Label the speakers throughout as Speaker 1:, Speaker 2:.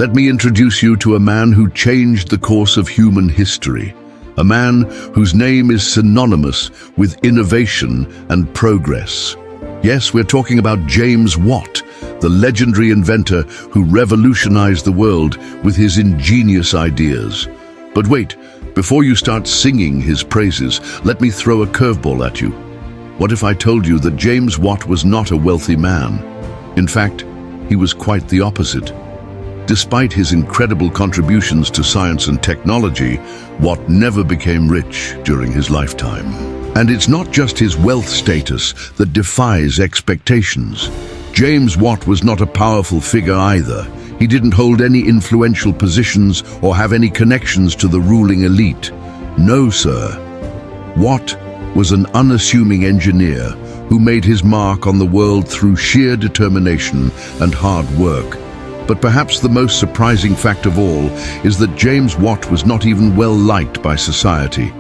Speaker 1: Let me introduce you to a man who changed the course of human history. A man whose name is synonymous with innovation and progress. Yes, we're talking about James Watt, the legendary inventor who revolutionized the world with his ingenious ideas. But wait, before you start singing his praises, let me throw a curveball at you. What if I told you that James Watt was not a wealthy man? In fact, he was quite the opposite. Despite his incredible contributions to science and technology, Watt never became rich during his lifetime. And it's not just his wealth status that defies expectations. James Watt was not a powerful figure either. He didn't hold any influential positions or have any connections to the ruling elite. No, sir. Watt was an unassuming engineer who made his mark on the world through sheer determination and hard work. But perhaps the most surprising fact of all is that James Watt was not even well liked by society.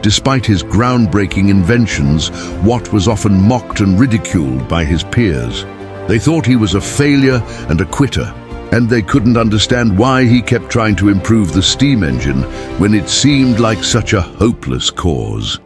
Speaker 1: Despite his groundbreaking inventions, Watt was often mocked and ridiculed by his peers. They thought he was a failure and a quitter, and they couldn't understand why he kept trying to improve the steam engine when it seemed like such a hopeless cause.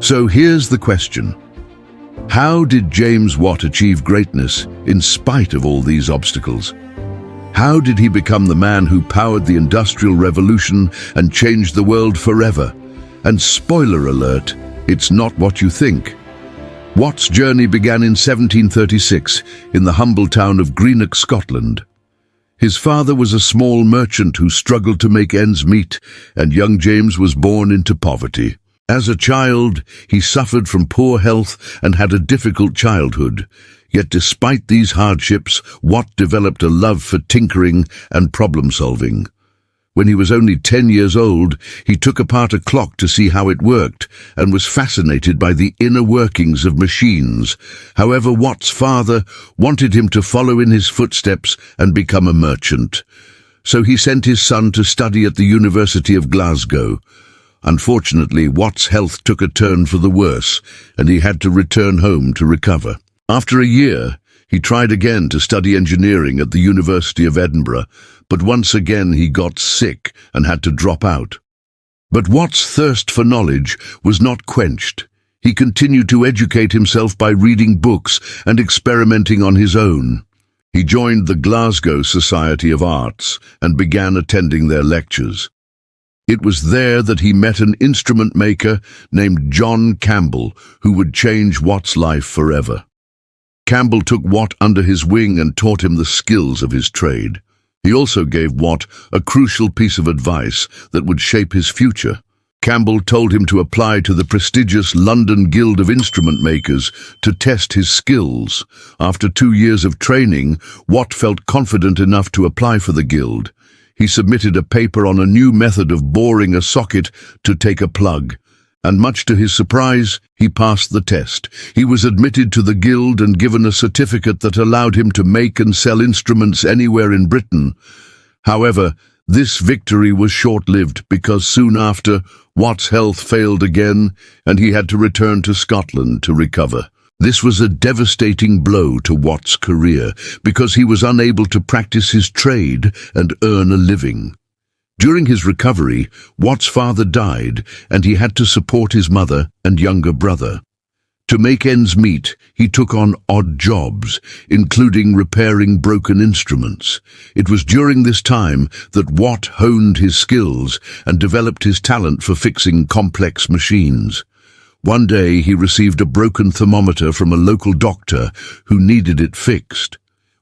Speaker 1: So here's the question. How did James Watt achieve greatness in spite of all these obstacles? How did he become the man who powered the Industrial Revolution and changed the world forever? And spoiler alert, it's not what you think. Watt's journey began in 1736 in the humble town of Greenock, Scotland. His father was a small merchant who struggled to make ends meet, and young James was born into poverty. As a child, he suffered from poor health and had a difficult childhood. Yet despite these hardships, Watt developed a love for tinkering and problem-solving. When he was only 10 years old, he took apart a clock to see how it worked and was fascinated by the inner workings of machines. However, Watt's father wanted him to follow in his footsteps and become a merchant. So he sent his son to study at the University of Glasgow. Unfortunately, Watt's health took a turn for the worse, and he had to return home to recover. After a year, he tried again to study engineering at the University of Edinburgh, but once again he got sick and had to drop out. But Watt's thirst for knowledge was not quenched. He continued to educate himself by reading books and experimenting on his own. He joined the Glasgow Society of Arts and began attending their lectures. It was there that he met an instrument maker named John Campbell, who would change Watt's life forever. Campbell took Watt under his wing and taught him the skills of his trade. He also gave Watt a crucial piece of advice that would shape his future. Campbell told him to apply to the prestigious London Guild of Instrument Makers to test his skills. After 2 years of training, Watt felt confident enough to apply for the guild. He submitted a paper on a new method of boring a socket to take a plug. And much to his surprise, he passed the test. He was admitted to the guild and given a certificate that allowed him to make and sell instruments anywhere in Britain. However, this victory was short-lived because soon after, Watt's health failed again and he had to return to Scotland to recover. This was a devastating blow to Watt's career because he was unable to practice his trade and earn a living. During his recovery, Watt's father died, and he had to support his mother and younger brother. To make ends meet, he took on odd jobs, including repairing broken instruments. It was during this time that Watt honed his skills and developed his talent for fixing complex machines. One day, he received a broken thermometer from a local doctor who needed it fixed.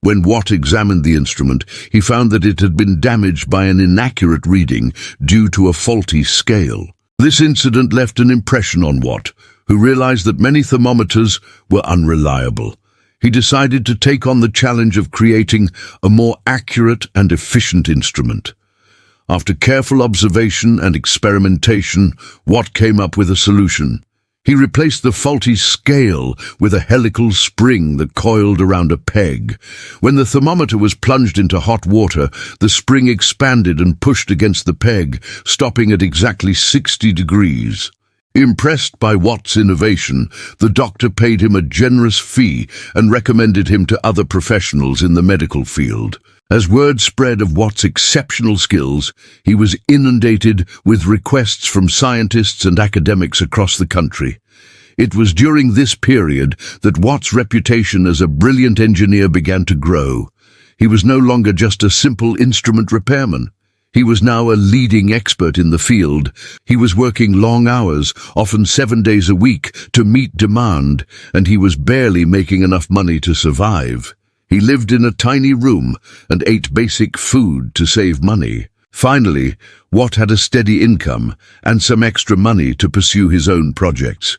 Speaker 1: When Watt examined the instrument, he found that it had been damaged by an inaccurate reading due to a faulty scale. This incident left an impression on Watt, who realized that many thermometers were unreliable. He decided to take on the challenge of creating a more accurate and efficient instrument. After careful observation and experimentation, Watt came up with a solution. He replaced the faulty scale with a helical spring that coiled around a peg. When the thermometer was plunged into hot water, the spring expanded and pushed against the peg, stopping at exactly 60 degrees. Impressed by Watt's innovation, the doctor paid him a generous fee and recommended him to other professionals in the medical field. As word spread of Watt's exceptional skills, he was inundated with requests from scientists and academics across the country. It was during this period that Watt's reputation as a brilliant engineer began to grow. He was no longer just a simple instrument repairman. He was now a leading expert in the field. He was working long hours, often 7 days a week, to meet demand, and he was barely making enough money to survive. He lived in a tiny room and ate basic food to save money. Finally, Watt had a steady income and some extra money to pursue his own projects.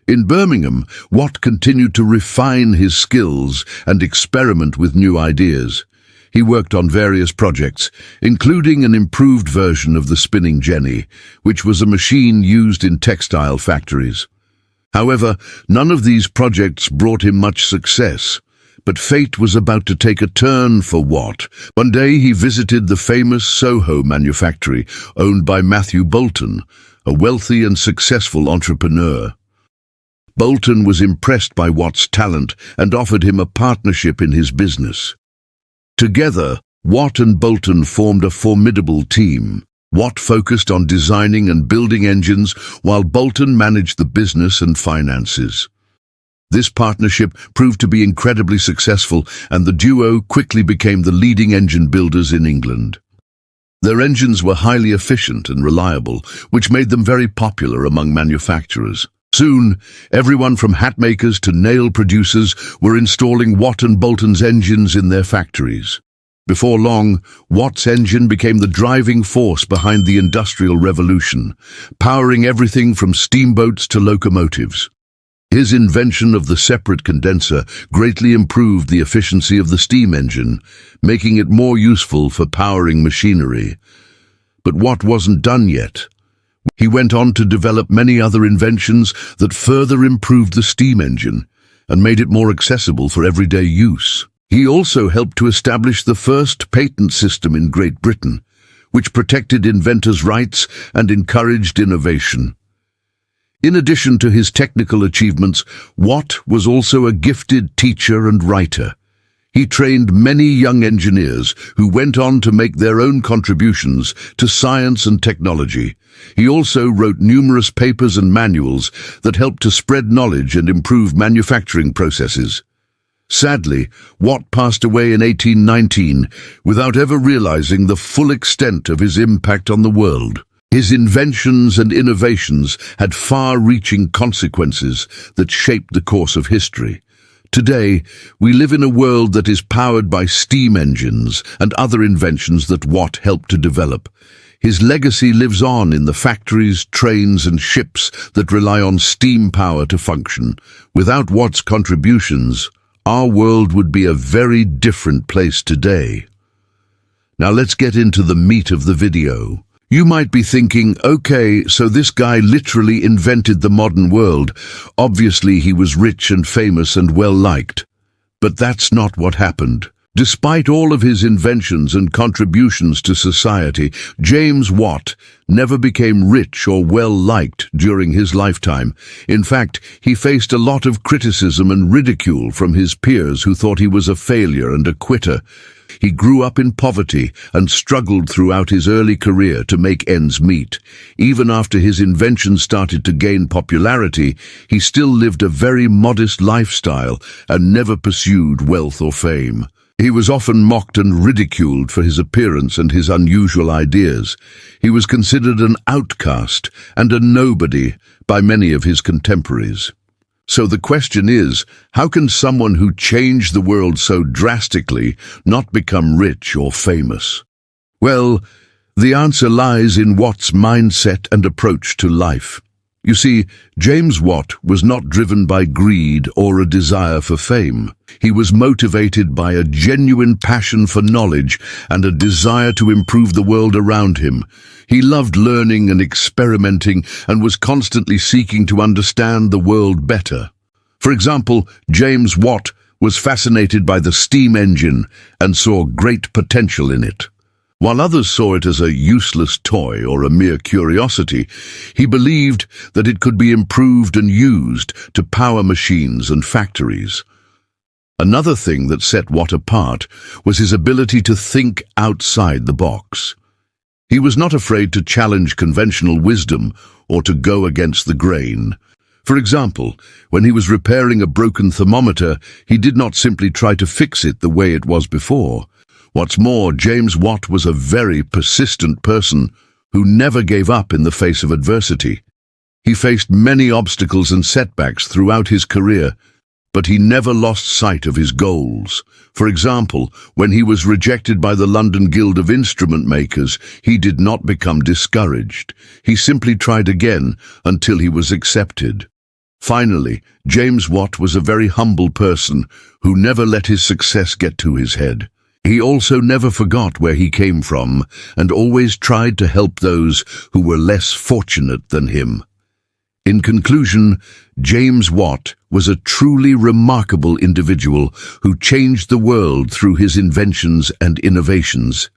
Speaker 1: In Birmingham, Watt continued to refine his skills and experiment with new ideas. He worked on various projects, including an improved version of the spinning jenny, which was a machine used in textile factories. However, none of these projects brought him much success. But fate was about to take a turn for Watt. One day he visited the famous Soho manufactory owned by Matthew Boulton, a wealthy and successful entrepreneur. Boulton was impressed by Watt's talent and offered him a partnership in his business. Together, Watt and Boulton formed a formidable team. Watt focused on designing and building engines, while Boulton managed the business and finances. This partnership proved to be incredibly successful, and the duo quickly became the leading engine builders in England. Their engines were highly efficient and reliable, which made them very popular among manufacturers. Soon, everyone from hat makers to nail producers were installing Watt and Boulton's engines in their factories. Before long, Watt's engine became the driving force behind the Industrial Revolution, powering everything from steamboats to locomotives. His invention of the separate condenser greatly improved the efficiency of the steam engine, making it more useful for powering machinery. But Watt wasn't done yet. He went on to develop many other inventions that further improved the steam engine and made it more accessible for everyday use. He also helped to establish the first patent system in Great Britain, which protected inventors' rights and encouraged innovation. In addition to his technical achievements, Watt was also a gifted teacher and writer. He trained many young engineers who went on to make their own contributions to science and technology. He also wrote numerous papers and manuals that helped to spread knowledge and improve manufacturing processes. Sadly, Watt passed away in 1819 without ever realizing the full extent of his impact on the world. His inventions and innovations had far-reaching consequences that shaped the course of history. Today, we live in a world that is powered by steam engines and other inventions that Watt helped to develop. His legacy lives on in the factories, trains, and ships that rely on steam power to function. Without Watt's contributions, our world would be a very different place today. Now let's get into the meat of the video. You might be thinking, okay, so this guy literally invented the modern world. Obviously, he was rich and famous and well-liked. But that's not what happened. Despite all of his inventions and contributions to society, James Watt never became rich or well-liked during his lifetime. In fact, he faced a lot of criticism and ridicule from his peers who thought he was a failure and a quitter. He grew up in poverty and struggled throughout his early career to make ends meet. Even after his inventions started to gain popularity, he still lived a very modest lifestyle and never pursued wealth or fame. He was often mocked and ridiculed for his appearance and his unusual ideas. He was considered an outcast and a nobody by many of his contemporaries. So the question is, how can someone who changed the world so drastically not become rich or famous? Well, the answer lies in Watt's mindset and approach to life. You see, James Watt was not driven by greed or a desire for fame. He was motivated by a genuine passion for knowledge and a desire to improve the world around him. He loved learning and experimenting and was constantly seeking to understand the world better. For example, James Watt was fascinated by the steam engine and saw great potential in it. While others saw it as a useless toy or a mere curiosity, he believed that it could be improved and used to power machines and factories. Another thing that set Watt apart was his ability to think outside the box. He was not afraid to challenge conventional wisdom or to go against the grain. For example, when he was repairing a broken thermometer, he did not simply try to fix it the way it was before. What's more, James Watt was a very persistent person who never gave up in the face of adversity. He faced many obstacles and setbacks throughout his career, but he never lost sight of his goals. For example, when he was rejected by the London Guild of Instrument Makers, he did not become discouraged. He simply tried again until he was accepted. Finally, James Watt was a very humble person who never let his success get to his head. He also never forgot where he came from and always tried to help those who were less fortunate than him. In conclusion, James Watt was a truly remarkable individual who changed the world through his inventions and innovations.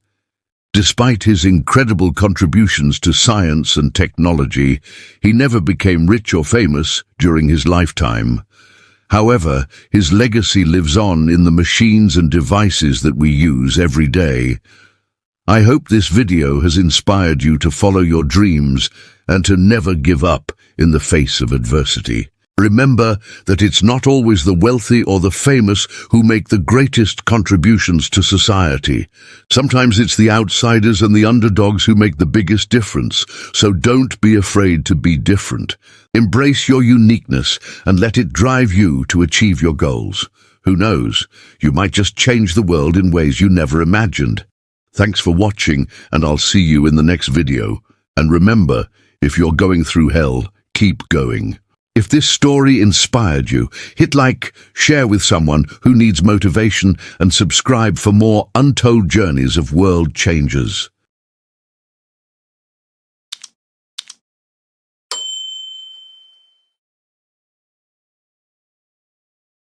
Speaker 1: Despite his incredible contributions to science and technology, he never became rich or famous during his lifetime. However, his legacy lives on in the machines and devices that we use every day. I hope this video has inspired you to follow your dreams and to never give up in the face of adversity. Remember that it's not always the wealthy or the famous who make the greatest contributions to society. Sometimes it's the outsiders and the underdogs who make the biggest difference, so don't be afraid to be different. Embrace your uniqueness and let it drive you to achieve your goals. Who knows, you might just change the world in ways you never imagined. Thanks for watching, and I'll see you in the next video. And remember, if you're going through hell, keep going. If this story inspired you, hit like, share with someone who needs motivation, and subscribe for more untold journeys of world changers.